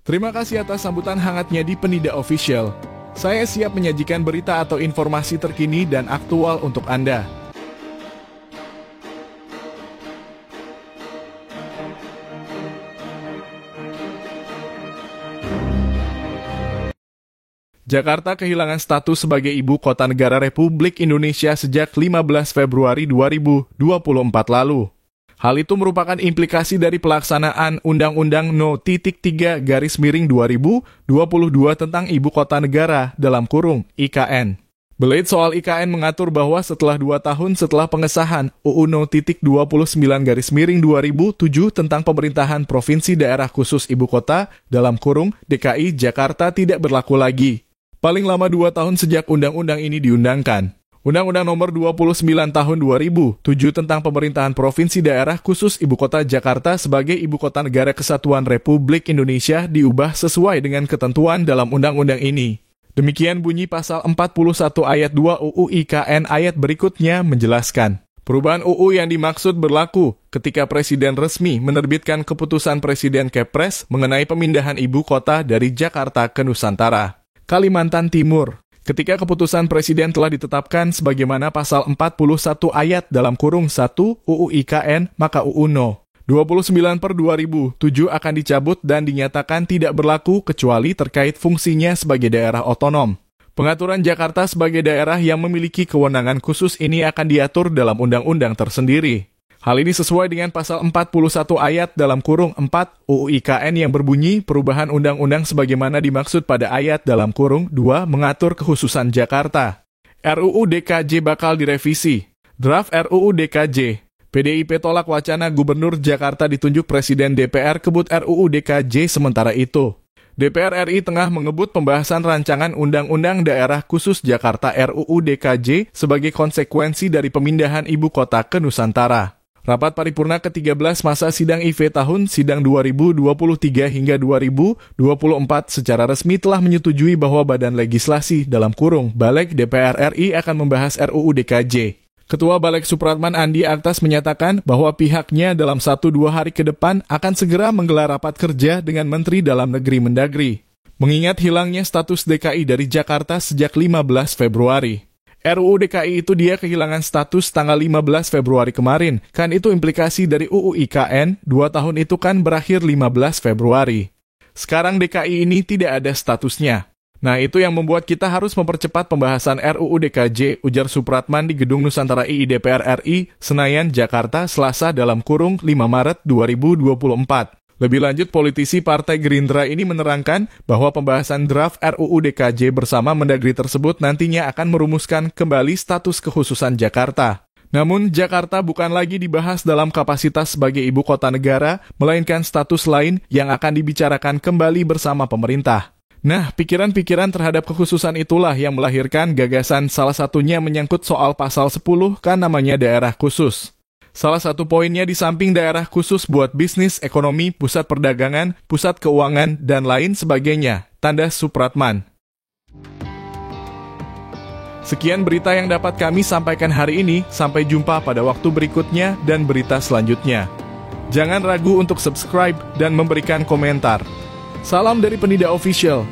Terima kasih atas sambutan hangatnya di Penida Official. Saya siap menyajikan berita atau informasi terkini dan aktual untuk Anda. Jakarta kehilangan status sebagai Ibu Kota Negara Republik Indonesia sejak 15 Februari 2024 lalu. Hal itu merupakan implikasi dari pelaksanaan Undang-Undang No. 3/2022 tentang Ibu Kota Negara (IKN). Belit soal IKN mengatur bahwa setelah 2 tahun setelah pengesahan UU No. 29/2007 tentang pemerintahan Provinsi Daerah Khusus Ibu Kota (DKI) Jakarta tidak berlaku lagi. Paling lama 2 tahun sejak undang-undang ini diundangkan. Undang-Undang Nomor 29 Tahun 2007 tentang Pemerintahan Provinsi Daerah Khusus Ibu Kota Jakarta sebagai Ibu Kota Negara Kesatuan Republik Indonesia diubah sesuai dengan ketentuan dalam undang-undang ini. Demikian bunyi pasal 41 ayat 2 UU IKN ayat berikutnya menjelaskan. Perubahan UU yang dimaksud berlaku ketika Presiden resmi menerbitkan keputusan Presiden Kepres mengenai pemindahan ibu kota dari Jakarta ke Nusantara, Kalimantan Timur. Ketika keputusan Presiden telah ditetapkan sebagaimana pasal 41 ayat (1) UU IKN, maka UU No. 29/2007 akan dicabut dan dinyatakan tidak berlaku kecuali terkait fungsinya sebagai daerah otonom. Pengaturan Jakarta sebagai daerah yang memiliki kewenangan khusus ini akan diatur dalam undang-undang tersendiri. Hal ini sesuai dengan pasal 41 ayat (4) UU IKN yang berbunyi perubahan undang-undang sebagaimana dimaksud pada ayat (2) mengatur kekhususan Jakarta. RUU DKJ bakal direvisi. Draft RUU DKJ. PDIP tolak wacana Gubernur Jakarta ditunjuk Presiden DPR kebut RUU DKJ sementara itu. DPR RI tengah mengebut pembahasan rancangan Undang-Undang Daerah Khusus Jakarta RUU DKJ sebagai konsekuensi dari pemindahan ibu kota ke Nusantara. Rapat paripurna ke-13 masa sidang IV tahun sidang 2023 hingga 2024 secara resmi telah menyetujui bahwa Badan Legislasi (Balek) DPR RI akan membahas RUU DKJ. Ketua Balek Supratman Andi Aktas menyatakan bahwa pihaknya dalam 1-2 hari ke depan akan segera menggelar rapat kerja dengan Menteri Dalam Negeri Mendagri. Mengingat hilangnya status DKI dari Jakarta sejak 15 Februari. RUU DKI itu dia kehilangan status tanggal 15 Februari kemarin. Kan itu implikasi dari UU IKN, 2 tahun itu kan berakhir 15 Februari. Sekarang DKI ini tidak ada statusnya. Nah itu yang membuat kita harus mempercepat pembahasan RUU DKJ, ujar Supratman di Gedung Nusantara II DPR RI, Senayan, Jakarta, Selasa (5 Maret 2024. Lebih lanjut, politisi Partai Gerindra ini menerangkan bahwa pembahasan draft RUU DKJ bersama Mendagri tersebut nantinya akan merumuskan kembali status kekhususan Jakarta. Namun, Jakarta bukan lagi dibahas dalam kapasitas sebagai ibu kota negara, melainkan status lain yang akan dibicarakan kembali bersama pemerintah. Nah, pikiran-pikiran terhadap kekhususan itulah yang melahirkan gagasan salah satunya menyangkut soal pasal 10 kan namanya daerah khusus. Salah satu poinnya di samping daerah khusus buat bisnis, ekonomi, pusat perdagangan, pusat keuangan, dan lain sebagainya, tanda Supratman. Sekian berita yang dapat kami sampaikan hari ini, sampai jumpa pada waktu berikutnya dan berita selanjutnya. Jangan ragu untuk subscribe dan memberikan komentar. Salam dari Penida Official.